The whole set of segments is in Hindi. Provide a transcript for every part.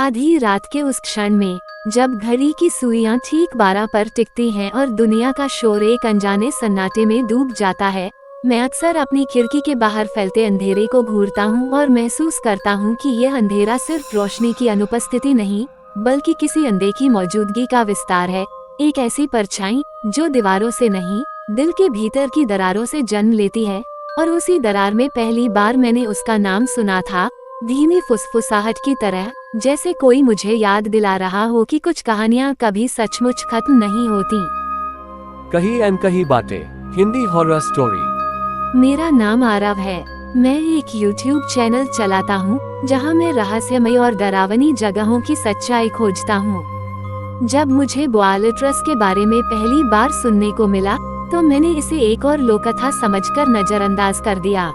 आधी रात के उस क्षण में, जब घड़ी की सुइयां ठीक 12 पर टिकती हैं और दुनिया का शोर एक अनजाने सन्नाटे में डूब जाता है, मैं अक्सर अपनी खिड़की के बाहर फैलते अंधेरे को घूरता हूँ और महसूस करता हूँ कि यह अंधेरा सिर्फ रोशनी की अनुपस्थिति नहीं, बल्कि किसी अनदेखी मौजूदगी का विस्तार है। एक ऐसी परछाई जो दीवारों से नहीं, दिल के भीतर की दरारों से जन्म लेती है। और उसी दरार में पहली बार मैंने उसका नाम सुना था, धीमी फुसफुसाहट की तरह, जैसे कोई मुझे याद दिला रहा हो कि कुछ कहानियां कभी सचमुच खत्म नहीं होती। कही अनकही बातें, हिंदी हॉरर स्टोरी। मेरा नाम आरव है। मैं एक YouTube चैनल चलाता हूँ, जहाँ मैं रहस्यमय और डरावनी जगहों की सच्चाई खोजता हूँ। जब मुझे बोआलिट्रस के बारे में पहली बार सुनने को मिला, तो मैंने इसे एक और लोककथा समझकर नजरअंदाज कर दिया।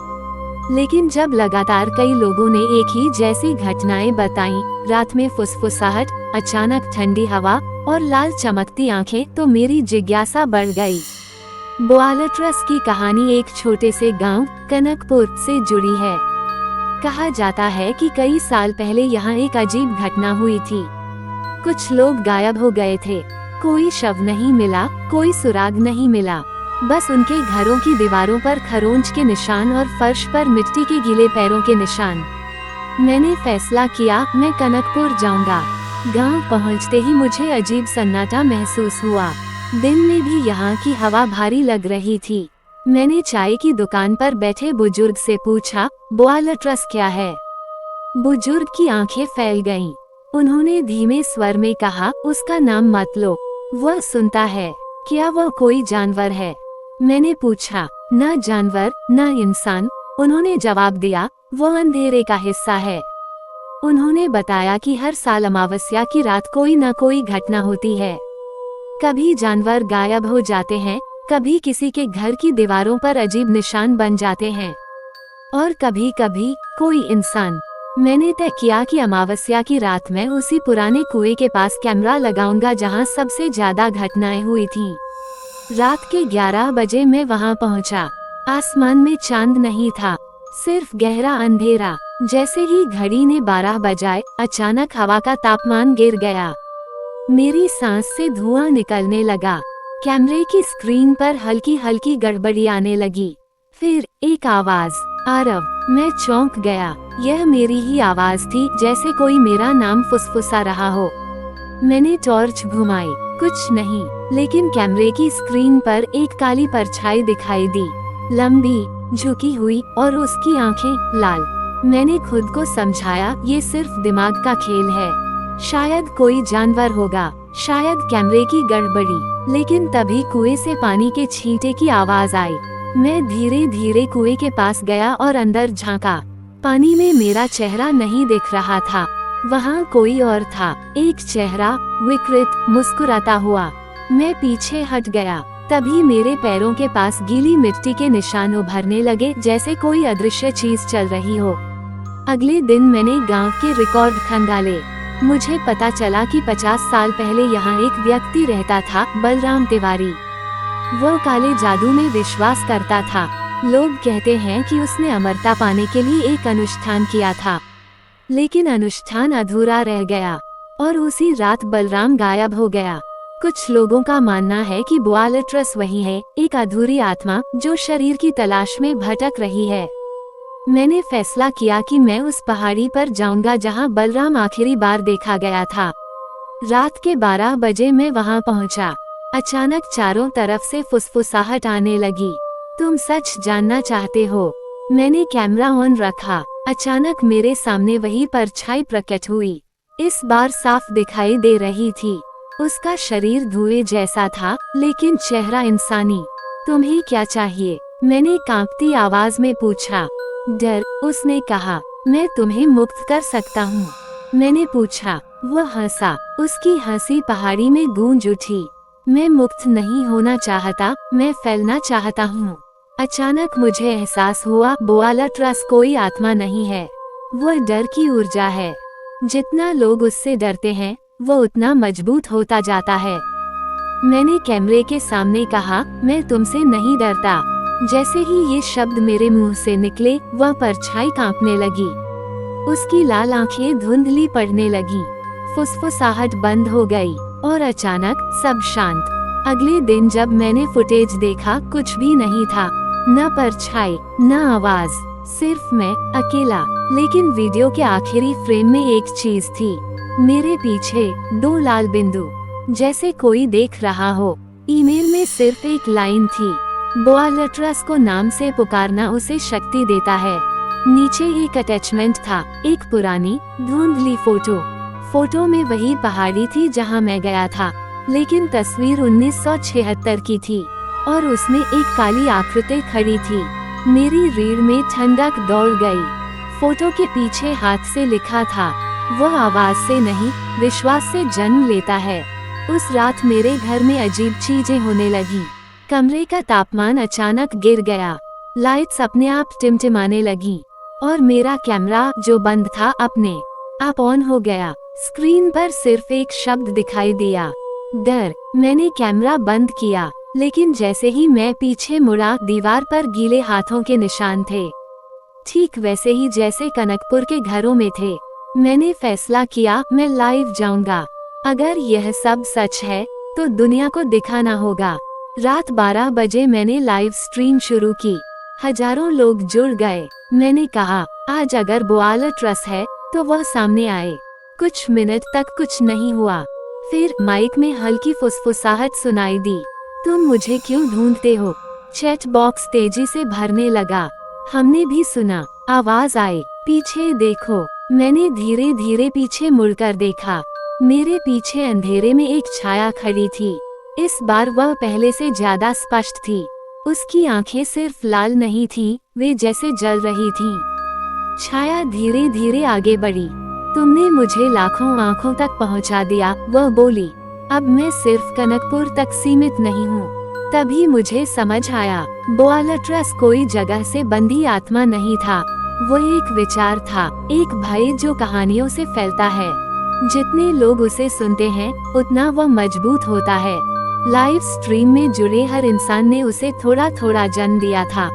लेकिन जब लगातार कई लोगों ने एक ही जैसी घटनाएं बताईं, रात में फुसफुसाहट, अचानक ठंडी हवा और लाल चमकती आंखें, तो मेरी जिज्ञासा बढ़ गई। बोआलिट्रस की कहानी एक छोटे से गांव कनकपुर से जुड़ी है। कहा जाता है कि कई साल पहले यहाँ एक अजीब घटना हुई थी। कुछ लोग गायब हो गए थे। कोई शव नहीं मिला, कोई सुराग नहीं मिला, बस उनके घरों की दीवारों पर खरोंच के निशान और फर्श पर मिट्टी के गीले पैरों के निशान। मैंने फैसला किया, मैं कनकपुर जाऊंगा। गांव पहुंचते ही मुझे अजीब सन्नाटा महसूस हुआ। दिन में भी यहाँ की हवा भारी लग रही थी। मैंने चाय की दुकान पर बैठे बुजुर्ग से पूछा, बोआलिट्रस क्या है? बुजुर्ग की आंखें फैल गईं। उन्होंने धीमे स्वर में कहा, उसका नाम मत लो, वह सुनता है। क्या वह कोई जानवर है? मैंने पूछा, न जानवर न इंसान, उन्होंने जवाब दिया, वह अंधेरे का हिस्सा है। उन्होंने बताया कि हर साल अमावस्या की रात कोई न कोई घटना होती है। कभी जानवर गायब हो जाते हैं, कभी किसी के घर की दीवारों पर अजीब निशान बन जाते हैं, और कभी कभी कोई इंसान। मैंने तय किया कि अमावस्या की रात में उसी पुराने कुएं के पास कैमरा लगाऊंगा जहां सबसे ज्यादा घटनाएं हुई थीं। रात के 11 बजे मैं वहां पहुंचा। आसमान में चांद नहीं था, सिर्फ गहरा अंधेरा। जैसे ही घड़ी ने 12 बजाए, अचानक हवा का तापमान गिर गया। मेरी सांस से धुआं निकलने लगा। कैमरे की स्क्रीन पर हल्की हल्की गड़बड़ी आने लगी। फिर एक आवाज, आरव। मैं चौंक गया। यह मेरी ही आवाज थी, जैसे कोई मेरा नाम फुसफुसा रहा हो। मैंने टॉर्च घुमाई, कुछ नहीं, लेकिन कैमरे की स्क्रीन पर एक काली परछाई दिखाई दी, लंबी, झुकी हुई, और उसकी आंखें लाल। मैंने खुद को समझाया, ये सिर्फ दिमाग का खेल है। शायद कोई जानवर होगा, शायद कैमरे की गड़बड़ी। लेकिन तभी कुएं से पानी के छींटे की आवाज आई। मैं धीरे धीरे कुएं के पास गया और अंदर झांका। पानी में मेरा चेहरा नहीं दिख रहा था, वहाँ कोई और था। एक चेहरा, विकृत, मुस्कुराता हुआ। मैं पीछे हट गया। तभी मेरे पैरों के पास गीली मिट्टी के निशान उभरने लगे, जैसे कोई अदृश्य चीज चल रही हो। अगले दिन मैंने गांव के रिकॉर्ड खंगाले। मुझे पता चला कि 50 साल पहले यहाँ एक व्यक्ति रहता था, बलराम तिवारी। वो काले जादू में विश्वास करता था। लोग कहते हैं कि उसने अमरता पाने के लिए एक अनुष्ठान किया था, लेकिन अनुष्ठान अधूरा रह गया और उसी रात बलराम गायब हो गया। कुछ लोगों का मानना है कि बोआलिट्रस वही है, एक अधूरी आत्मा जो शरीर की तलाश में भटक रही है। मैंने फैसला किया कि मैं उस पहाड़ी पर जाऊंगा जहां बलराम आखिरी बार देखा गया था। रात के 12 बजे मैं वहां पहुंचा। अचानक चारों तरफ से फुसफुसाहट आने लगी। तुम सच जानना चाहते हो? मैंने कैमरा ऑन रखा। अचानक मेरे सामने वही परछाई प्रकट हुई। इस बार साफ दिखाई दे रही थी। उसका शरीर धुएं जैसा था, लेकिन चेहरा इंसानी। तुम्हें क्या चाहिए? मैंने कांपती आवाज में पूछा। डर, उसने कहा। मैं तुम्हें मुक्त कर सकता हूँ। मैंने पूछा। वह हंसा। उसकी हंसी पहाड़ी में गूंज उठी। मैं मुक्त नहीं होना चाहता, मैं फैलना चाहता हूँ। अचानक मुझे एहसास हुआ, बोआलिट्रस कोई आत्मा नहीं है, वह डर की ऊर्जा है। जितना लोग उससे डरते हैं, वो उतना मजबूत होता जाता है। मैंने कैमरे के सामने कहा, मैं तुमसे नहीं डरता। जैसे ही ये शब्द मेरे मुंह से निकले, वह परछाई कांपने लगी। उसकी लाल आंखें धुंधली पड़ने लगी। फुसफुसाहट बंद हो गई और अचानक सब शांत। अगले दिन जब मैंने फुटेज देखा, कुछ भी नहीं था, न परछाई, न आवाज, सिर्फ मैं अकेला। लेकिन वीडियो के आखिरी फ्रेम में एक चीज थी, मेरे पीछे 2 लाल बिंदु, जैसे कोई देख रहा हो। ईमेल में सिर्फ एक लाइन थी, बोआलट्रस को नाम से पुकारना उसे शक्ति देता है। नीचे एक अटैचमेंट था, एक पुरानी धुंधली फोटो में वही पहाड़ी थी जहां मैं गया था, लेकिन तस्वीर 1976 की थी और उसमें एक काली आकृति खड़ी थी। मेरी रीढ़ में ठंडक दौड़ गई। फोटो के पीछे हाथ से लिखा था, वह आवाज से नहीं, विश्वास से जन्म लेता है। उस रात मेरे घर में अजीब चीजें होने लगी। कमरे का तापमान अचानक गिर गया, लाइट्स अपने आप टिमटिमाने लगी और मेरा कैमरा जो बंद था अपने आप ऑन हो गया। स्क्रीन पर सिर्फ एक शब्द दिखाई दिया, डर। मैंने कैमरा बंद किया, लेकिन जैसे ही मैं पीछे मुड़ा, दीवार पर गीले हाथों के निशान थे, ठीक वैसे ही जैसे कनकपुर के घरों में थे। मैंने फैसला किया, मैं लाइव जाऊंगा। अगर यह सब सच है तो दुनिया को दिखाना होगा। रात 12 बजे मैंने लाइव स्ट्रीम शुरू की। हजारों लोग जुड़ गए। मैंने कहा, आज अगर बोआलट्रस है तो वह सामने आए। कुछ मिनट तक कुछ नहीं हुआ, फिर माइक में हल्की फुसफुसाहट सुनाई दी, तुम मुझे क्यों ढूंढते हो? चैट बॉक्स तेजी से भरने लगा। हमने भी सुना। आवाज आई, पीछे देखो। मैंने धीरे धीरे पीछे मुड़कर देखा। मेरे पीछे अंधेरे में एक छाया खड़ी थी। इस बार वह पहले से ज्यादा स्पष्ट थी। उसकी आंखें सिर्फ लाल नहीं थीं, वे जैसे जल रही थीं। छाया धीरे धीरे आगे बढ़ी। तुमने मुझे लाखों आंखों तक पहुंचा दिया, वह बोली। अब मैं सिर्फ कनकपुर तक सीमित नहीं हूँ। तभी मुझे समझ आया, बोआलट्रस कोई जगह से बंधी आत्मा नहीं था, वो एक विचार था, एक भय जो कहानियों से फैलता है। जितने लोग उसे सुनते हैं, उतना वह मजबूत होता है। लाइव स्ट्रीम में जुड़े हर इंसान ने उसे थोड़ा थोड़ा जन्म दिया था।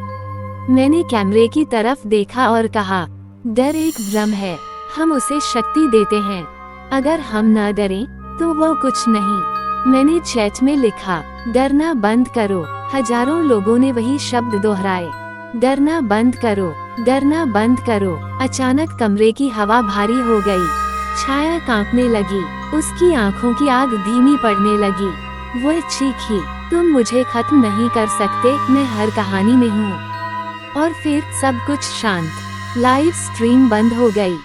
मैंने कैमरे की तरफ देखा और कहा, डर एक भ्रम है, हम उसे शक्ति देते हैं। अगर हम न डरें तो वो कुछ नहीं। मैंने चैट में लिखा, डरना बंद करो। हजारों लोगों ने वही शब्द दोहराए, डरना बंद करो, डरना बंद करो। अचानक कमरे की हवा भारी हो गई। छाया कांपने लगी, उसकी आंखों की आग धीमी पड़ने लगी। वह चीखी, तुम मुझे खत्म नहीं कर सकते, मैं हर कहानी में हूँ। और फिर सब कुछ शांत। लाइव स्ट्रीम बंद हो गई।